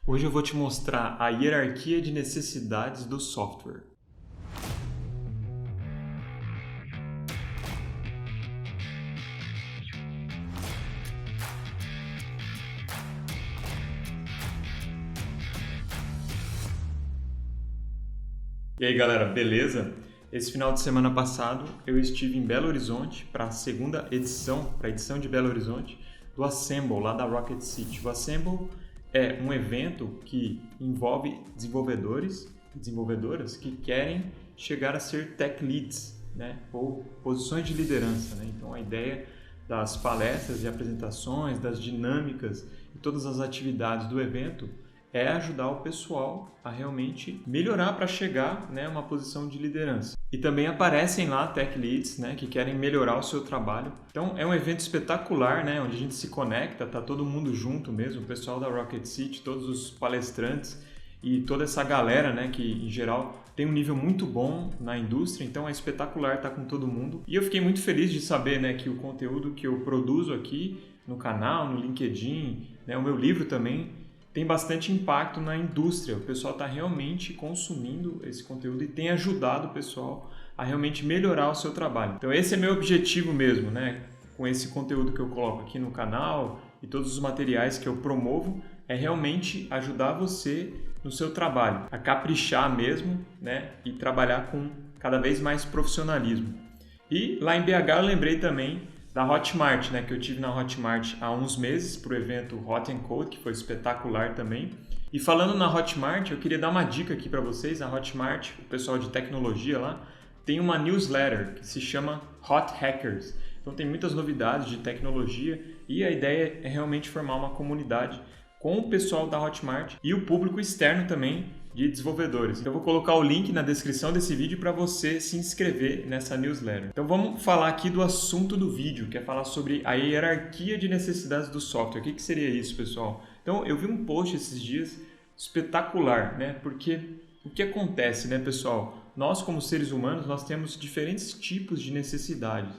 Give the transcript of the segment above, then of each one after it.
Hoje eu vou te mostrar a hierarquia de necessidades do software. E aí galera, beleza? Esse final de semana passado eu estive em Belo Horizonte para a segunda edição, para a edição de Belo Horizonte, do Assemble, lá da Rocket City. O Assemble é um evento que envolve desenvolvedores e desenvolvedoras que querem chegar a ser tech leads, né? Ou posições de liderança, né? Então a ideia das palestras e apresentações, das dinâmicas e todas as atividades do evento é ajudar o pessoal a realmente melhorar para chegar, né, a uma posição de liderança. E também aparecem lá tech leads, né, que querem melhorar o seu trabalho. Então é um evento espetacular, né, onde a gente se conecta, tá todo mundo junto mesmo, o pessoal da Rocket City, todos os palestrantes e toda essa galera, né, que em geral tem um nível muito bom na indústria, então é espetacular estar com todo mundo. E eu fiquei muito feliz de saber, né, que o conteúdo que eu produzo aqui no canal, no LinkedIn, né, o meu livro também, tem bastante impacto na indústria. O pessoal está realmente consumindo esse conteúdo e tem ajudado o pessoal a realmente melhorar o seu trabalho. Então esse é meu objetivo mesmo, né? Com esse conteúdo que eu coloco aqui no canal e todos os materiais que eu promovo, é realmente ajudar você no seu trabalho, a caprichar mesmo, né? E trabalhar com cada vez mais profissionalismo. E lá em BH eu lembrei também da Hotmart, né, que eu tive na Hotmart há uns meses para o evento Hot & Cold, que foi espetacular também. E falando na Hotmart, eu queria dar uma dica aqui para vocês. A Hotmart, o pessoal de tecnologia lá, tem uma newsletter que se chama Hot Hackers. Então tem muitas novidades de tecnologia e a ideia é realmente formar uma comunidade com o pessoal da Hotmart e o público externo também de desenvolvedores. Então eu vou colocar o link na descrição desse vídeo para você se inscrever nessa newsletter. Então vamos falar aqui do assunto do vídeo, que é falar sobre a hierarquia de necessidades do software. O que seria isso, pessoal? Então eu vi um post esses dias espetacular, né? Porque o que acontece, né, pessoal? Nós como seres humanos, nós temos diferentes tipos de necessidades.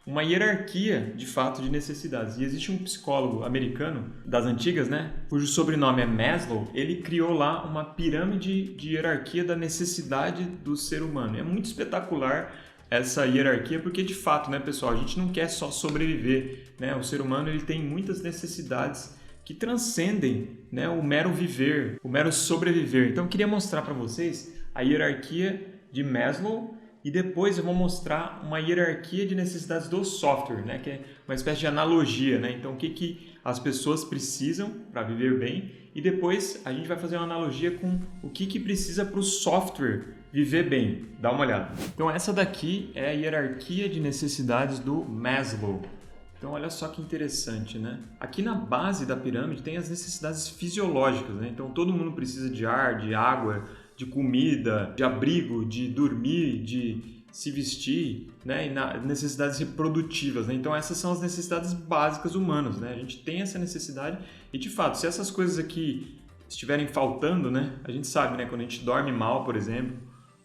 Uma hierarquia, de fato, de necessidades. E existe um psicólogo americano das antigas, né, cujo sobrenome é Maslow. Ele criou lá uma pirâmide de hierarquia da necessidade do ser humano. É muito espetacular essa hierarquia porque, de fato, né, pessoal, a gente não quer só sobreviver, né? O ser humano ele tem muitas necessidades que transcendem, né, o mero viver, o mero sobreviver. Então, eu queria mostrar para vocês a hierarquia de Maslow. E depois eu vou mostrar uma hierarquia de necessidades do software, né? Que é uma espécie de analogia, né? Então, o que as pessoas precisam para viver bem e depois a gente vai fazer uma analogia com o que precisa para o software viver bem. Dá uma olhada. Então, essa daqui é a hierarquia de necessidades do Maslow. Então, olha só que interessante, né? Aqui na base da pirâmide tem as necessidades fisiológicas, né? Então, todo mundo precisa de ar, de água, de comida, de abrigo, de dormir, de se vestir, né? E necessidades reprodutivas, né? Então essas são as necessidades básicas humanas, né? A gente tem essa necessidade e de fato, se essas coisas aqui estiverem faltando, né? A gente sabe, né? Quando a gente dorme mal, por exemplo,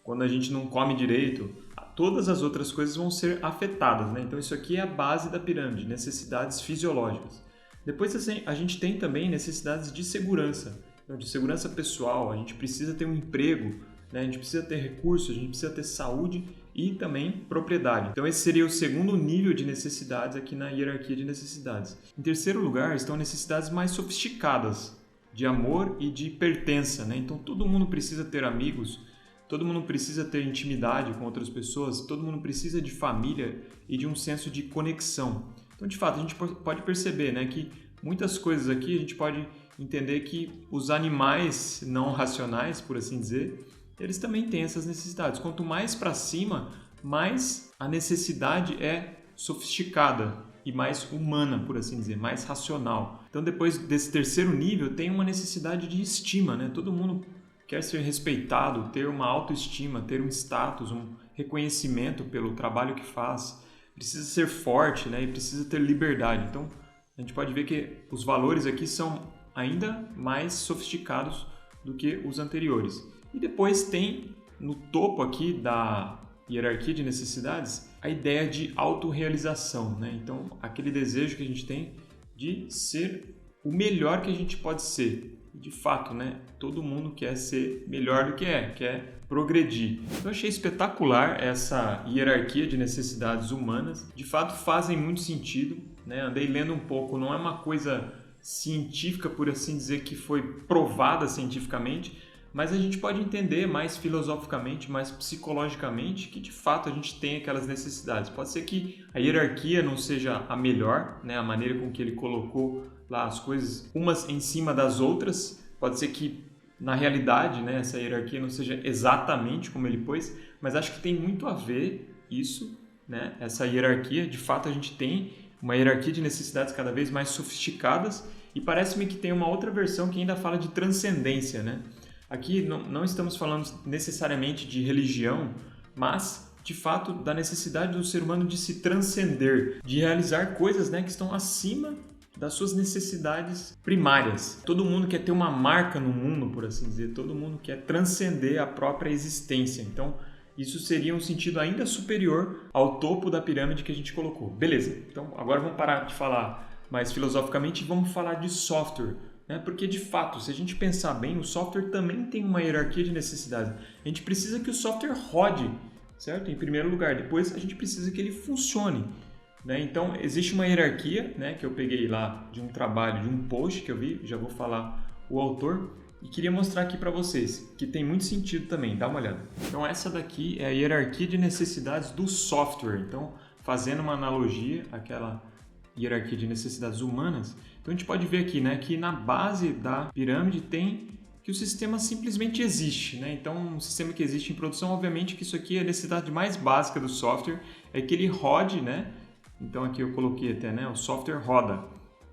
quando a gente não come direito, todas as outras coisas vão ser afetadas, né? Então isso aqui é a base da pirâmide, necessidades fisiológicas. Depois assim, a gente tem também necessidades de segurança. Então, de segurança pessoal, a gente precisa ter um emprego, né? A gente precisa ter recursos, a gente precisa ter saúde e também propriedade. Então esse seria o segundo nível de necessidades aqui na hierarquia de necessidades. Em terceiro lugar estão necessidades mais sofisticadas, de amor e de pertença, né? Então todo mundo precisa ter amigos, todo mundo precisa ter intimidade com outras pessoas, todo mundo precisa de família e de um senso de conexão. Então de fato a gente pode perceber, né, que muitas coisas aqui a gente pode entender que os animais não racionais, por assim dizer, eles também têm essas necessidades. Quanto mais para cima, mais a necessidade é sofisticada e mais humana, por assim dizer, mais racional. Então, depois desse terceiro nível, tem uma necessidade de estima, né? Todo mundo quer ser respeitado, ter uma autoestima, ter um status, um reconhecimento pelo trabalho que faz. Precisa ser forte, né? E precisa ter liberdade. Então, a gente pode ver que os valores aqui são ainda mais sofisticados do que os anteriores. E depois tem no topo aqui da hierarquia de necessidades a ideia de autorrealização, né? Então, aquele desejo que a gente tem de ser o melhor que a gente pode ser, E de fato, né, todo mundo quer ser melhor do que quer progredir. Eu achei espetacular essa hierarquia de necessidades humanas. De fato, fazem muito sentido, né? Andei lendo um pouco, não é uma coisa científica, por assim dizer, que foi provada cientificamente, mas a gente pode entender mais filosoficamente, mais psicologicamente, que de fato a gente tem aquelas necessidades. Pode ser que a hierarquia não seja a melhor, né? A maneira com que ele colocou lá as coisas umas em cima das outras, pode ser que na realidade, né, essa hierarquia não seja exatamente como ele pôs, mas acho que tem muito a ver isso, né? Essa hierarquia, de fato a gente tem uma hierarquia de necessidades cada vez mais sofisticadas e parece-me que tem uma outra versão que ainda fala de transcendência, né? Aqui não estamos falando necessariamente de religião, mas de fato da necessidade do ser humano de se transcender, de realizar coisas, né, que estão acima das suas necessidades primárias. Todo mundo quer ter uma marca no mundo, por assim dizer, todo mundo quer transcender a própria existência. Então, isso seria um sentido ainda superior ao topo da pirâmide que a gente colocou. Beleza, então agora vamos parar de falar mais filosoficamente e vamos falar de software. Porque, de fato, se a gente pensar bem, o software também tem uma hierarquia de necessidades. A gente precisa que o software rode, certo? Em primeiro lugar. Depois, a gente precisa que ele funcione. Então, existe uma hierarquia, que eu peguei lá de um trabalho, de um post que eu vi, já vou falar o autor, e queria mostrar aqui para vocês, que tem muito sentido também, dá uma olhada. Então, essa daqui é a hierarquia de necessidades do software. Então, fazendo uma analogia àquela hierarquia de necessidades humanas, então a gente pode ver aqui, que na base da pirâmide tem que o sistema simplesmente existe, Então, um sistema que existe em produção, obviamente que isso aqui é a necessidade mais básica do software, é que ele rode, Então aqui eu coloquei até, o software roda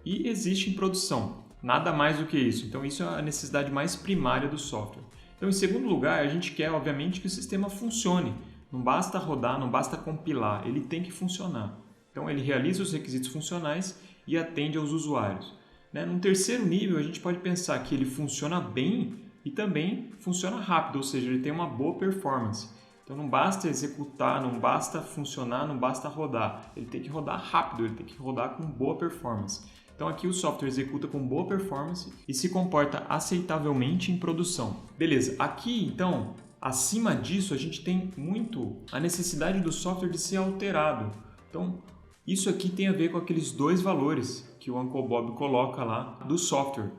e existe em produção, nada mais do que isso. Então isso é a necessidade mais primária do software. Então, em segundo lugar, a gente quer, obviamente, que o sistema funcione. Não basta rodar, não basta compilar, ele tem que funcionar. Então ele realiza os requisitos funcionais e atende aos usuários. Num terceiro nível, a gente pode pensar que ele funciona bem e também funciona rápido, ou seja, ele tem uma boa performance. Então não basta executar, não basta funcionar, não basta rodar. Ele tem que rodar rápido, ele tem que rodar com boa performance. Então aqui o software executa com boa performance e se comporta aceitavelmente em produção. Beleza, aqui então, acima disso, a gente tem muito a necessidade do software de ser alterado. Então, isso aqui tem a ver com aqueles dois valores que o Uncle Bob coloca lá do software,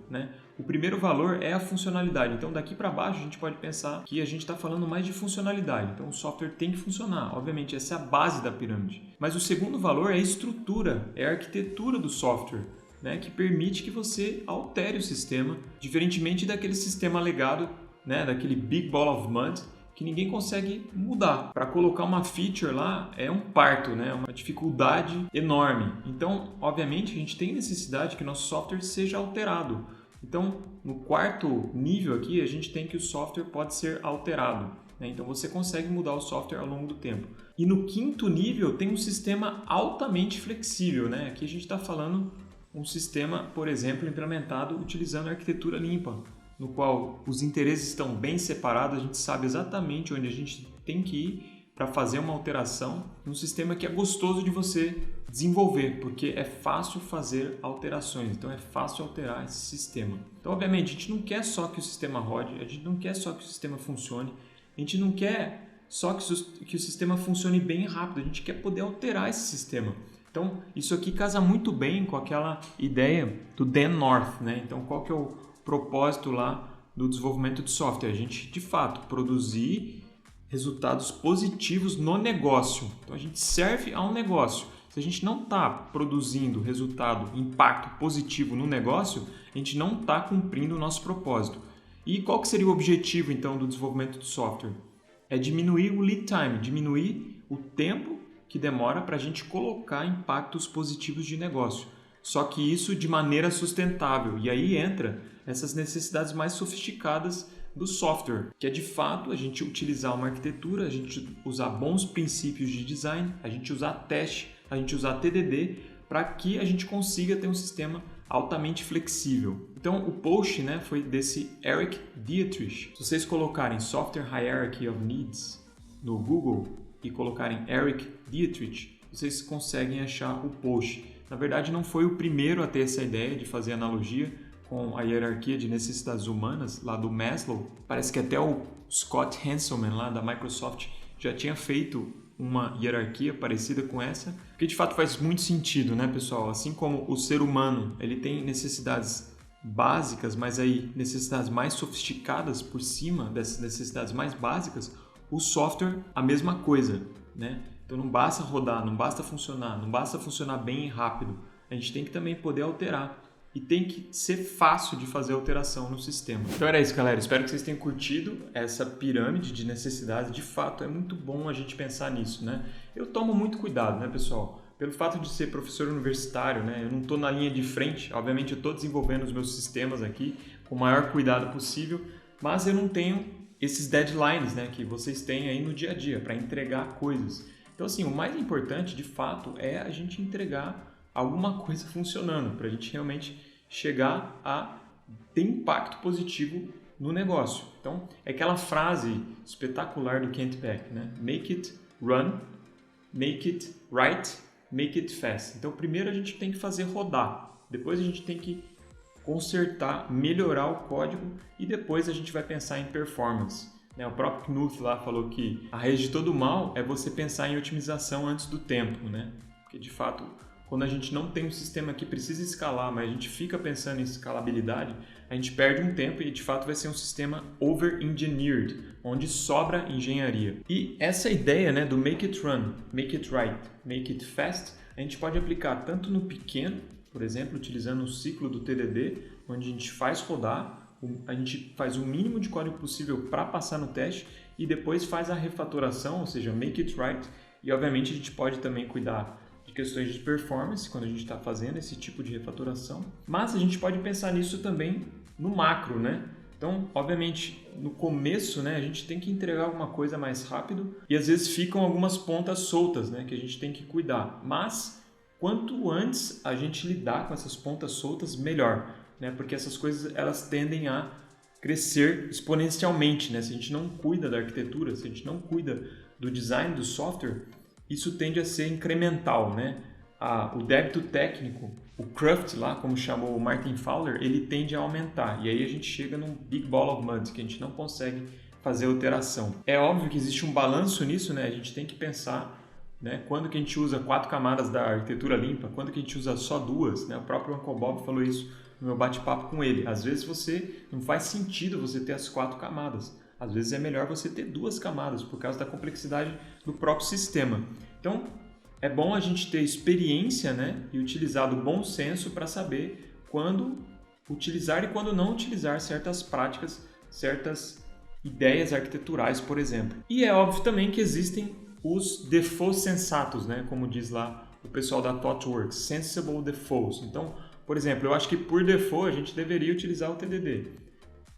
O primeiro valor é a funcionalidade. Então, daqui para baixo, a gente pode pensar que a gente está falando mais de funcionalidade. Então, o software tem que funcionar. Obviamente, essa é a base da pirâmide. Mas o segundo valor é a estrutura, é a arquitetura do software, que permite que você altere o sistema, diferentemente daquele sistema legado, daquele Big Ball of Mud, que ninguém consegue mudar. Para colocar uma feature lá é um parto, é uma dificuldade enorme. Então, obviamente, a gente tem necessidade que nosso software seja alterado. Então, no quarto nível aqui, a gente tem que o software pode ser alterado. Então, você consegue mudar o software ao longo do tempo. E no quinto nível, tem um sistema altamente flexível. Aqui a gente está falando um sistema, por exemplo, implementado utilizando a arquitetura limpa, no qual os interesses estão bem separados, a gente sabe exatamente onde a gente tem que ir para fazer uma alteração, num sistema que é gostoso de você desenvolver, porque é fácil fazer alterações, então é fácil alterar esse sistema. Então, obviamente, a gente não quer só que o sistema rode, a gente não quer só que o sistema funcione, a gente não quer só que o sistema funcione bem rápido, a gente quer poder alterar esse sistema. Então, isso aqui casa muito bem com aquela ideia do Dan North, Então, qual que é o propósito lá do desenvolvimento de software? A gente, de fato, produzir resultados positivos no negócio. Então, a gente serve a um negócio. Se a gente não está produzindo resultado, impacto positivo no negócio, a gente não está cumprindo o nosso propósito. E qual que seria o objetivo, então, do desenvolvimento de software? É diminuir o lead time, diminuir o tempo que demora para a gente colocar impactos positivos de negócio. Só que isso de maneira sustentável. E aí entra essas necessidades mais sofisticadas do software, que é de fato a gente utilizar uma arquitetura, a gente usar bons princípios de design, a gente usar teste, a gente usar TDD para que a gente consiga ter um sistema altamente flexível. Então o post foi desse Eric Dietrich. Se vocês colocarem Software Hierarchy of Needs no Google e colocarem Eric Dietrich, vocês conseguem achar o post. Na verdade, não foi o primeiro a ter essa ideia de fazer analogia com a hierarquia de necessidades humanas lá do Maslow. Parece que até o Scott Hanselman lá da Microsoft já tinha feito uma hierarquia parecida com essa, que de fato faz muito sentido, né, pessoal? Assim como o ser humano, ele tem necessidades básicas, mas aí necessidades mais sofisticadas por cima dessas necessidades mais básicas, o software a mesma coisa, né? Então não basta rodar, não basta funcionar bem e rápido. A gente tem que também poder alterar e tem que ser fácil de fazer alteração no sistema. Então era isso, galera. Espero que vocês tenham curtido essa pirâmide de necessidades. De fato, é muito bom a gente pensar nisso, né? Eu tomo muito cuidado, né, pessoal? Pelo fato de ser professor universitário, né? Eu não estou na linha de frente. Obviamente, eu estou desenvolvendo os meus sistemas aqui com o maior cuidado possível, mas eu não tenho esses deadlines, né, que vocês têm aí no dia a dia para entregar coisas. Então, assim, o mais importante, de fato, é a gente entregar alguma coisa funcionando, para a gente realmente chegar a ter impacto positivo no negócio. Então, é aquela frase espetacular do Kent Beck, né? Make it run, make it right, make it fast. Então, primeiro a gente tem que fazer rodar, depois a gente tem que consertar, melhorar o código e depois a gente vai pensar em performance. O próprio Knuth lá falou que a raiz de todo mal é você pensar em otimização antes do tempo, né? Porque, de fato, quando a gente não tem um sistema que precisa escalar, mas a gente fica pensando em escalabilidade, a gente perde um tempo e de fato vai ser um sistema over-engineered, onde sobra engenharia. E essa ideia, né, do make it run, make it right, make it fast, a gente pode aplicar tanto no pequeno, por exemplo, utilizando o ciclo do TDD, onde a gente faz rodar, a gente faz o mínimo de código possível para passar no teste e depois faz a refatoração, ou seja, make it right. E obviamente a gente pode também cuidar de questões de performance quando a gente está fazendo esse tipo de refatoração, mas a gente pode pensar nisso também no macro, né? Então, obviamente, no começo, né, a gente tem que entregar alguma coisa mais rápido e às vezes ficam algumas pontas soltas, né, que a gente tem que cuidar. Mas quanto antes a gente lidar com essas pontas soltas, melhor, né? Porque essas coisas elas tendem a crescer exponencialmente, né? Se a gente não cuida da arquitetura, se a gente não cuida do design do software, isso tende a ser incremental, né? O débito técnico, o cruft lá, como chamou o Martin Fowler, ele tende a aumentar. E aí a gente chega num big ball of mud, que a gente não consegue fazer alteração. É óbvio que existe um balanço nisso, né? A gente tem que pensar, né, quando que a gente usa 4 camadas da arquitetura limpa, quando que a gente usa só 2, né? O próprio Uncle Bob falou isso no meu bate-papo com ele. Às vezes não faz sentido você ter as 4 camadas. Às vezes é melhor você ter 2 camadas por causa da complexidade do próprio sistema. Então, é bom a gente ter experiência, né, e utilizar do bom senso para saber quando utilizar e quando não utilizar certas práticas, certas ideias arquiteturais, por exemplo. E é óbvio também que existem os defaults sensatos, né, como diz lá o pessoal da ThoughtWorks, sensible defaults. Então, por exemplo, eu acho que por default a gente deveria utilizar o TDD.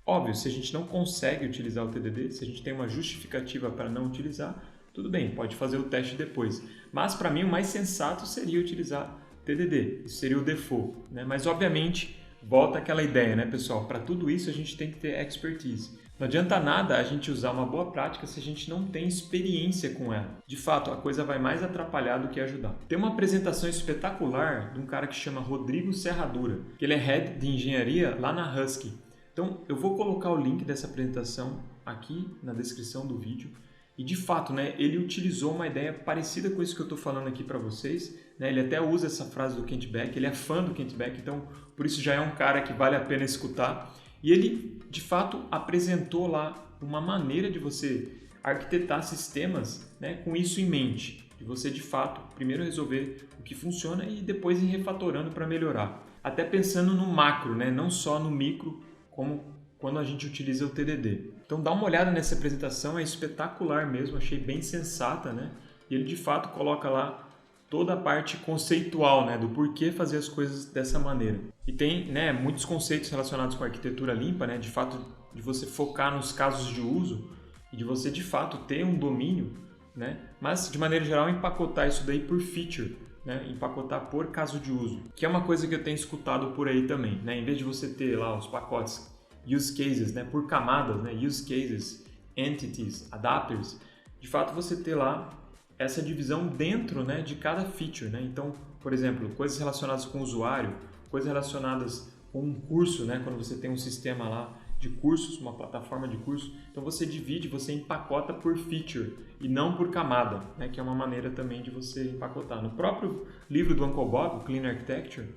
Óbvio, se a gente não consegue utilizar o TDD, se a gente tem uma justificativa para não utilizar, tudo bem, pode fazer o teste depois. Mas para mim o mais sensato seria utilizar TDD, isso seria o default, né? Mas obviamente volta aquela ideia, né, pessoal? Para tudo isso a gente tem que ter expertise. Não adianta nada a gente usar uma boa prática se a gente não tem experiência com ela. De fato, a coisa vai mais atrapalhar do que ajudar. Tem uma apresentação espetacular de um cara que chama Rodrigo Serradura, que ele é Head de Engenharia lá na Husky. Então, eu vou colocar o link dessa apresentação aqui na descrição do vídeo. E, de fato, né, ele utilizou uma ideia parecida com isso que eu estou falando aqui para vocês. Né? Ele até usa essa frase do Kent Beck, ele é fã do Kent Beck, então, por isso já é um cara que vale a pena escutar. E ele, de fato, apresentou lá uma maneira de você arquitetar sistemas, né, com isso em mente. De você, de fato, primeiro resolver o que funciona e depois ir refatorando para melhorar. Até pensando no macro, né, não só no micro, como quando a gente utiliza o TDD. Então dá uma olhada nessa apresentação, é espetacular mesmo, achei bem sensata, né? E ele de fato coloca lá toda a parte conceitual, né, do porquê fazer as coisas dessa maneira. E tem, né, muitos conceitos relacionados com a arquitetura limpa, né, de fato de você focar nos casos de uso e de você de fato ter um domínio, né, mas de maneira geral empacotar isso daí por feature, né, empacotar por caso de uso, que é uma coisa que eu tenho escutado por aí também, né, em vez de você ter lá os pacotes use cases, né, por camadas, né, use cases, entities, adapters, de fato você ter lá essa divisão dentro, né, de cada feature, né? Então, por exemplo, coisas relacionadas com o usuário, coisas relacionadas ou um curso, né? Quando você tem um sistema lá de cursos, uma plataforma de curso, então você divide, você empacota por feature e não por camada, né? Que é uma maneira também de você empacotar. No próprio livro do Uncle Bob, Clean Architecture,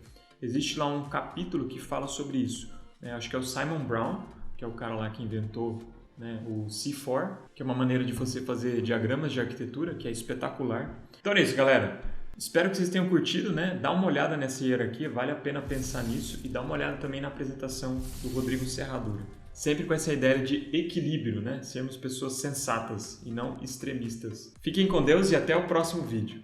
existe lá um capítulo que fala sobre isso. Acho que é o Simon Brown, que é o cara lá que inventou, né, o C4, que é uma maneira de você fazer diagramas de arquitetura, que é espetacular. Então é isso, galera. Espero que vocês tenham curtido, né? Dá uma olhada nessa hierarquia, vale a pena pensar nisso e dá uma olhada também na apresentação do Rodrigo Serradura. Sempre com essa ideia de equilíbrio, né? Sermos pessoas sensatas e não extremistas. Fiquem com Deus e até o próximo vídeo.